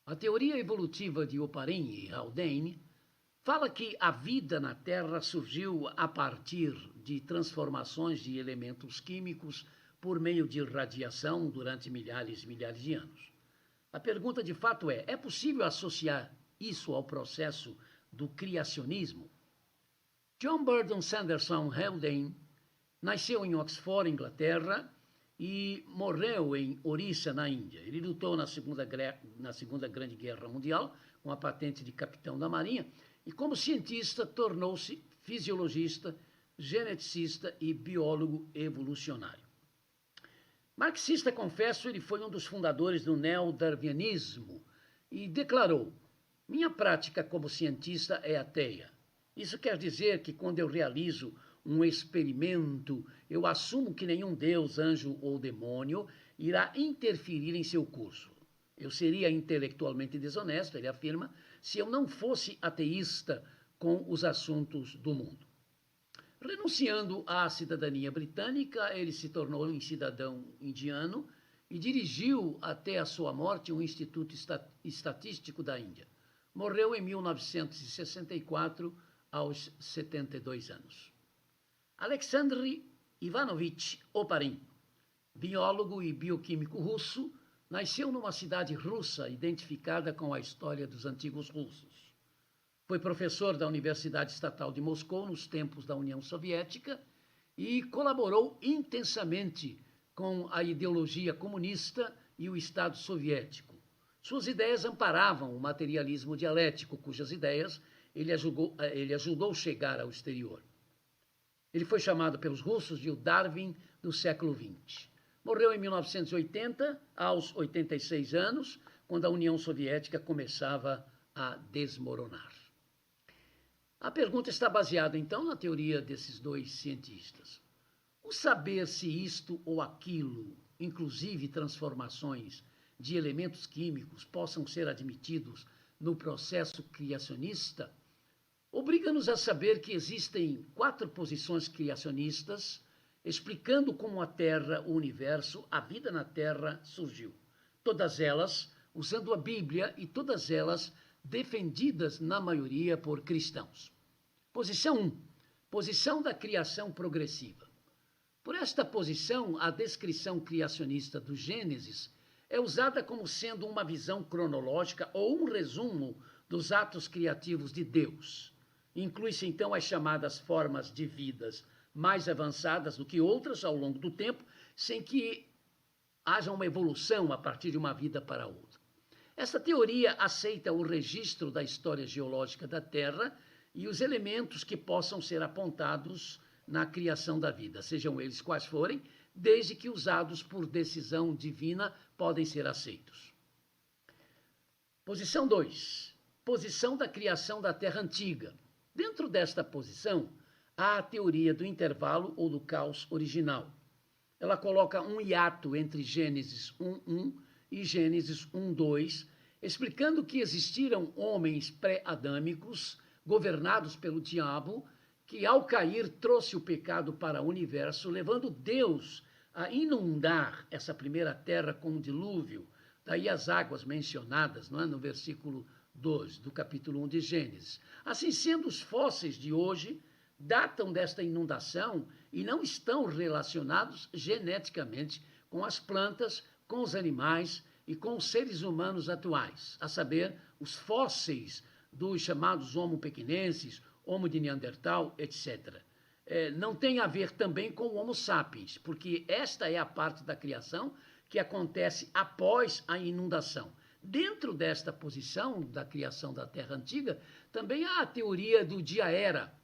A teoria evolutiva de Oparin e Haldane fala que a vida na Terra surgiu a partir de transformações de elementos químicos por meio de radiação durante milhares e milhares de anos. A pergunta de fato é possível associar isso ao processo do criacionismo? John Burdon Sanderson Haldane nasceu em Oxford, Inglaterra, e morreu em Orissa, na Índia. Ele lutou na Segunda Grande Guerra Mundial, com a patente de capitão da Marinha, e como cientista tornou-se fisiologista, geneticista e biólogo evolucionário. Marxista, confesso, ele foi um dos fundadores do neodarwinismo e declarou: minha prática como cientista é ateia. Isso quer dizer que quando eu realizo um experimento, eu assumo que nenhum Deus, anjo ou demônio irá interferir em seu curso. Eu seria intelectualmente desonesto, ele afirma, se eu não fosse ateísta com os assuntos do mundo. Renunciando à cidadania britânica, ele se tornou um cidadão indiano e dirigiu até a sua morte o Instituto Estatístico da Índia. Morreu em 1964, aos 72 anos. Alexandre Ivanovich Oparin, biólogo e bioquímico russo, nasceu numa cidade russa identificada com a história dos antigos russos. Foi professor da Universidade Estatal de Moscou nos tempos da União Soviética e colaborou intensamente com a ideologia comunista e o Estado soviético. Suas ideias amparavam o materialismo dialético, cujas ideias ele ajudou a chegar ao exterior. Ele foi chamado pelos russos de o Darwin do século XX. Morreu em 1980, aos 86 anos, quando a União Soviética começava a desmoronar. A pergunta está baseada, então, na teoria desses dois cientistas. O saber se isto ou aquilo, inclusive transformações de elementos químicos, possam ser admitidos no processo criacionista, obriga-nos a saber que existem 4 posições criacionistas explicando como a Terra, o universo, a vida na Terra surgiu. Todas elas usando a Bíblia e todas elas defendidas, na maioria, por cristãos. Posição 1. Posição da criação progressiva. Por esta posição, a descrição criacionista do Gênesis é usada como sendo uma visão cronológica ou um resumo dos atos criativos de Deus. Inclui-se, então, as chamadas formas de vidas mais avançadas do que outras ao longo do tempo, sem que haja uma evolução a partir de uma vida para outra. Esta teoria aceita o registro da história geológica da Terra e os elementos que possam ser apontados na criação da vida, sejam eles quais forem, desde que usados por decisão divina podem ser aceitos. Posição 2. Posição da criação da Terra Antiga. Dentro desta posição, há a teoria do intervalo ou do caos original. Ela coloca um hiato entre Gênesis 1:1 e Gênesis 1:2, explicando que existiram homens pré-adâmicos, governados pelo diabo, que ao cair trouxe o pecado para o universo, levando Deus a inundar essa primeira terra com um dilúvio. Daí as águas mencionadas, não é, no versículo 12 do capítulo 1 de Gênesis. Assim sendo, os fósseis de hoje datam desta inundação e não estão relacionados geneticamente com as plantas, com os animais e com os seres humanos atuais, a saber, os fósseis dos chamados Homo pequinenses, Homo de Neandertal, etc. Não tem a ver também com o Homo sapiens, porque esta é a parte da criação que acontece após a inundação. Dentro desta posição da criação da Terra Antiga, também há a teoria do dia-era,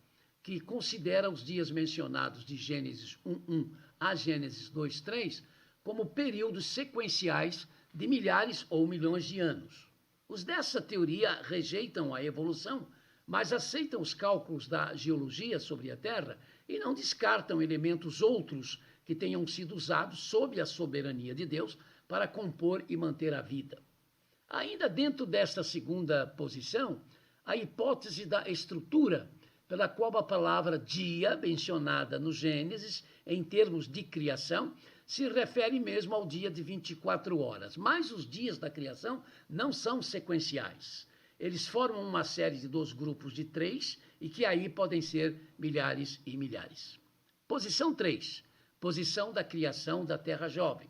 que considera os dias mencionados de Gênesis 1:1 a Gênesis 2:3 como períodos sequenciais de milhares ou milhões de anos. Os dessa teoria rejeitam a evolução, mas aceitam os cálculos da geologia sobre a Terra e não descartam elementos outros que tenham sido usados sob a soberania de Deus para compor e manter a vida. Ainda dentro desta segunda posição, a hipótese da estrutura, pela qual a palavra dia, mencionada no Gênesis, em termos de criação, se refere mesmo ao dia de 24 horas. Mas os dias da criação não são sequenciais. Eles formam uma série de 2 grupos de 3 e que aí podem ser milhares e milhares. Posição 3. Posição da criação da Terra Jovem.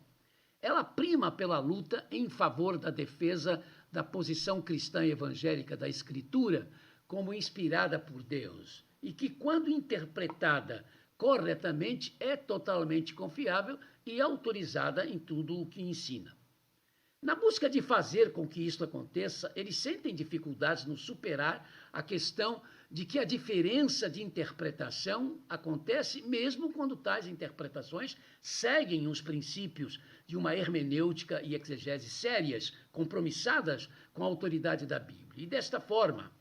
Ela prima pela luta em favor da defesa da posição cristã evangélica da Escritura como inspirada por Deus e que, quando interpretada corretamente, é totalmente confiável e autorizada em tudo o que ensina. Na busca de fazer com que isto aconteça, eles sentem dificuldades no superar a questão de que a diferença de interpretação acontece mesmo quando tais interpretações seguem os princípios de uma hermenêutica e exegese sérias, compromissadas com a autoridade da Bíblia. E desta forma,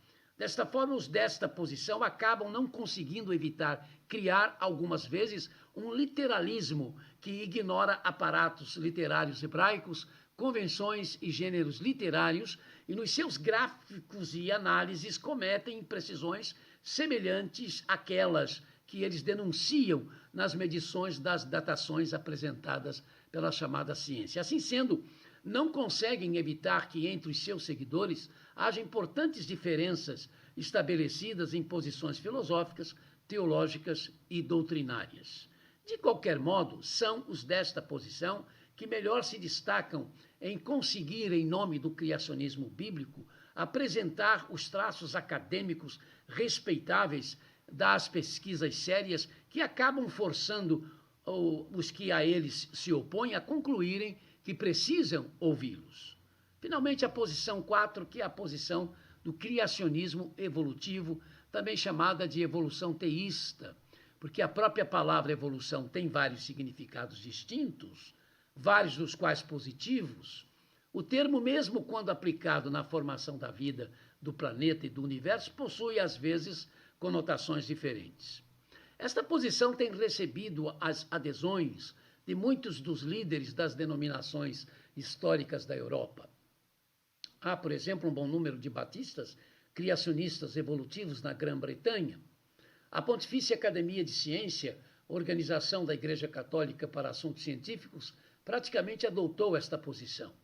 os desta posição acabam não conseguindo evitar criar, algumas vezes, um literalismo que ignora aparatos literários hebraicos, convenções e gêneros literários, e nos seus gráficos e análises cometem imprecisões semelhantes àquelas que eles denunciam nas medições das datações apresentadas pela chamada ciência. Assim sendo, não conseguem evitar que entre os seus seguidores haja importantes diferenças estabelecidas em posições filosóficas, teológicas e doutrinárias. De qualquer modo, são os desta posição que melhor se destacam em conseguir, em nome do criacionismo bíblico, apresentar os traços acadêmicos respeitáveis das pesquisas sérias que acabam forçando os que a eles se opõem a concluírem que precisam ouvi-los. Finalmente, a posição 4, que é a posição do criacionismo evolutivo, também chamada de evolução teísta, porque a própria palavra evolução tem vários significados distintos, vários dos quais positivos. O termo, mesmo quando aplicado na formação da vida, do planeta e do universo, possui, às vezes, conotações diferentes. Esta posição tem recebido as adesões de muitos dos líderes das denominações históricas da Europa. Há, por exemplo, um bom número de batistas, criacionistas evolutivos na Grã-Bretanha. A Pontifícia Academia de Ciência, organização da Igreja Católica para Assuntos Científicos, praticamente adotou esta posição.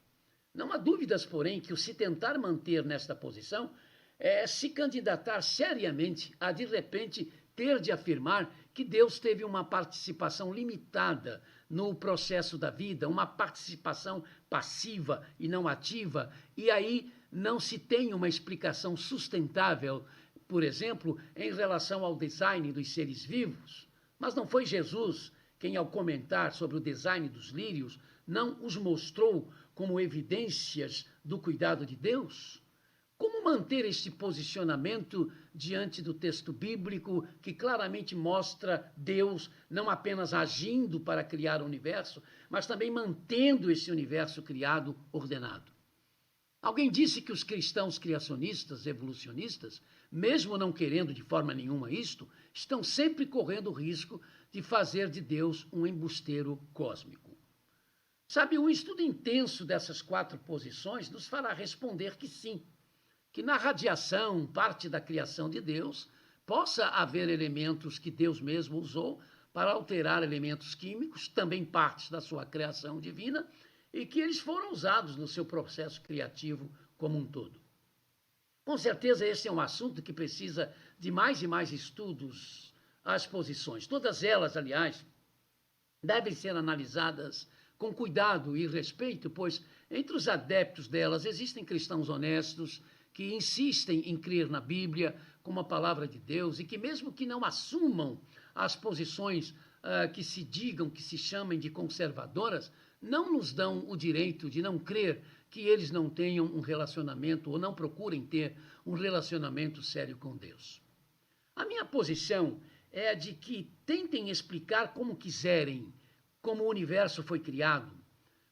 Não há dúvidas, porém, que o se tentar manter nesta posição é se candidatar seriamente a, de repente, ter de afirmar que Deus teve uma participação limitada no processo da vida, uma participação passiva e não ativa, e aí não se tem uma explicação sustentável, por exemplo, em relação ao design dos seres vivos. Mas não foi Jesus quem, ao comentar sobre o design dos lírios, não os mostrou como evidências do cuidado de Deus? Como manter este posicionamento diante do texto bíblico que claramente mostra Deus não apenas agindo para criar o universo, mas também mantendo esse universo criado ordenado? Alguém disse que os cristãos criacionistas, evolucionistas, mesmo não querendo de forma nenhuma isto, estão sempre correndo o risco de fazer de Deus um embusteiro cósmico. Sabe, um estudo intenso dessas 4 posições nos fará responder que sim, que na radiação, parte da criação de Deus, possa haver elementos que Deus mesmo usou para alterar elementos químicos, também partes da sua criação divina, e que eles foram usados no seu processo criativo como um todo. Com certeza esse é um assunto que precisa de mais e mais estudos às posições. Todas elas, aliás, devem ser analisadas com cuidado e respeito, pois entre os adeptos delas existem cristãos honestos que insistem em crer na Bíblia como a palavra de Deus e que, mesmo que não assumam as posições que se digam, que se chamem de conservadoras, não nos dão o direito de não crer que eles não tenham um relacionamento ou não procurem ter um relacionamento sério com Deus. A minha posição é a de que tentem explicar como quiserem como o universo foi criado,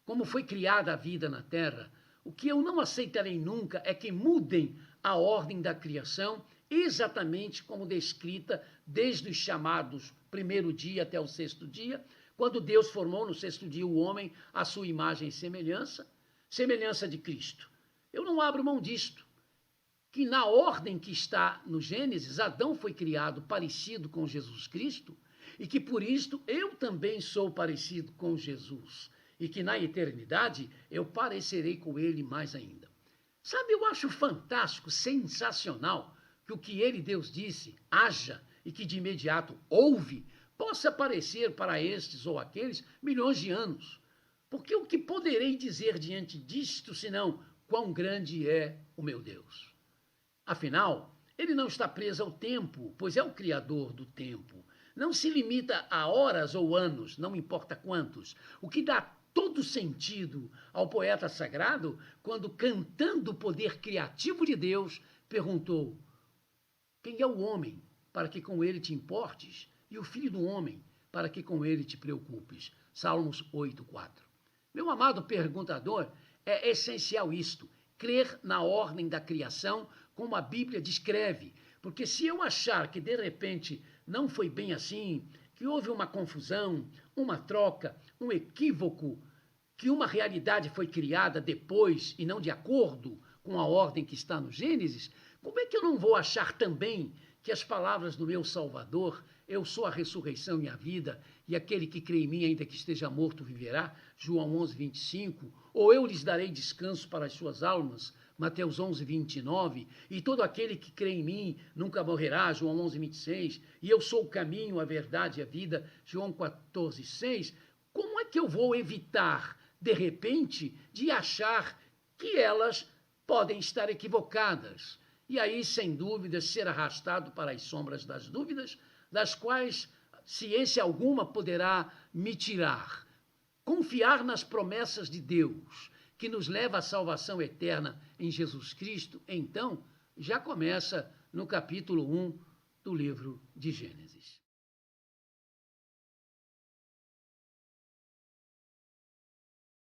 como foi criada a vida na Terra. O que eu não aceitarei nunca é que mudem a ordem da criação, exatamente como descrita desde os chamados primeiro dia até o 6º dia, quando Deus formou no 6º dia o homem à sua imagem e semelhança de Cristo. Eu não abro mão disto, que na ordem que está no Gênesis, Adão foi criado parecido com Jesus Cristo, e que por isto eu também sou parecido com Jesus e que na eternidade eu parecerei com ele mais ainda. Sabe, eu acho fantástico, sensacional, que o que ele, Deus, disse, haja e que de imediato houve, possa parecer para estes ou aqueles milhões de anos. Porque o que poderei dizer diante disto, senão quão grande é o meu Deus? Afinal, ele não está preso ao tempo, pois é o Criador do tempo. Não se limita a horas ou anos, não importa quantos, o que dá todo sentido ao poeta sagrado quando, cantando o poder criativo de Deus, perguntou: quem é o homem para que com ele te importes, e o filho do homem para que com ele te preocupes? Salmos 8:4. Meu amado perguntador, é essencial isto, crer na ordem da criação como a Bíblia descreve, porque se eu achar que de repente não foi bem assim, que houve uma confusão, uma troca, um equívoco, que uma realidade foi criada depois e não de acordo com a ordem que está no Gênesis, como é que eu não vou achar também que as palavras do meu Salvador, eu sou a ressurreição e a vida, e aquele que crê em mim, ainda que esteja morto, viverá, João 11:25, ou eu lhes darei descanso para as suas almas, Mateus 11:29, e todo aquele que crê em mim nunca morrerá, João 11:26, e eu sou o caminho, a verdade e a vida, João 14:6, como é que eu vou evitar, de repente, de achar que elas podem estar equivocadas? E aí, sem dúvida, ser arrastado para as sombras das dúvidas, das quais ciência alguma poderá me tirar. Confiar nas promessas de Deus, que nos leva à salvação eterna em Jesus Cristo, então, já começa no capítulo 1 do livro de Gênesis.